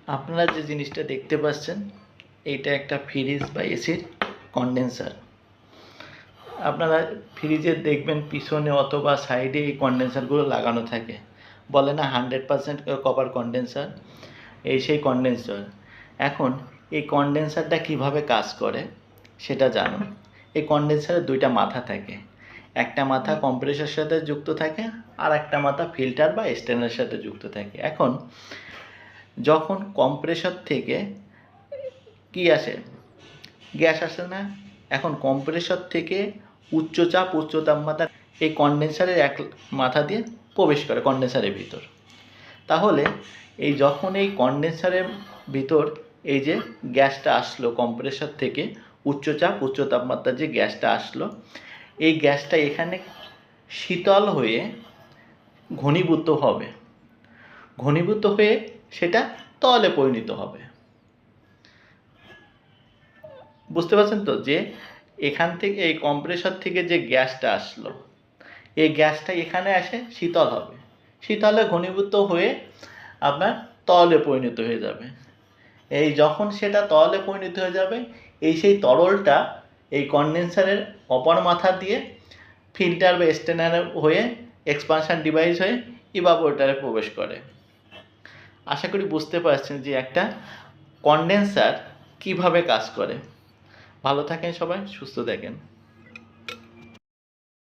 আপনারা যে জিনিসটা দেখতে পাচ্ছেন এইটা একটা ফ্রিজ বা এসির কন্ডেন্সার। আপনারা ফ্রিজের দেখবেন পিছনে অথবা সাইডে এই কন্ডেন্সারগুলো লাগানো থাকে, বলে না 100% কপার কন্ডেন্সার, এই সেই কন্ডেন্সার। এখন এই কন্ডেন্সারটা কিভাবে কাজ করে সেটা জানুন। এই কন্ডেন্সারের দুইটা মাথা থাকে, একটা মাথা কম্প্রেসরের সাথে যুক্ত থাকে আর একটা মাথা ফিল্টার বা স্টেনের সাথে যুক্ত থাকে। এখন যখন কম্প্রেসর থেকে কি আসে, গ্যাস আসে না, এখন কম্প্রেসর থেকে উচ্চ চাপ উচ্চ তাপমাত্রা এই কন্ডেন্সারের এক মাথা দিয়ে প্রবেশ করে কন্ডেন্সারের ভিতর। তাহলে এই যখন এই কন্ডেন্সারের ভিতর এই যে গ্যাসটা আসলো কম্প্রেসর থেকে উচ্চ চাপ উচ্চ তাপমাত্রার যে গ্যাসটা আসলো, এই গ্যাসটা এখানে শীতল হয়ে ঘনীভূত হবে, ঘনীভূত হয়ে সেটা তরলে পরিণত হবে। বুঝতে পারছেন তো, যে এখান থেকে এই কম্প্রেসর থেকে যে গ্যাসটা আসলো এই গ্যাসটা এখানে আসে শীতল হবে, শীতলে ঘনীভূত হয়ে আপনার তরলে পরিণত হয়ে যাবে। এই যখন সেটা তরলে পরিণত হয়ে যাবে, এই সেই তরলটা এই কন্ডেন্সারের অপর মাথা দিয়ে ফিল্টার বা স্টেনার হয়ে এক্সপানশন ডিভাইস হয়ে ইভাপোরেটরে প্রবেশ করে। আশা করি বুঝতে পারছেন যে একটা কন্ডেন্সার কিভাবে কাজ করে। ভালো থাকেন সবাই, সুস্থ থাকেন।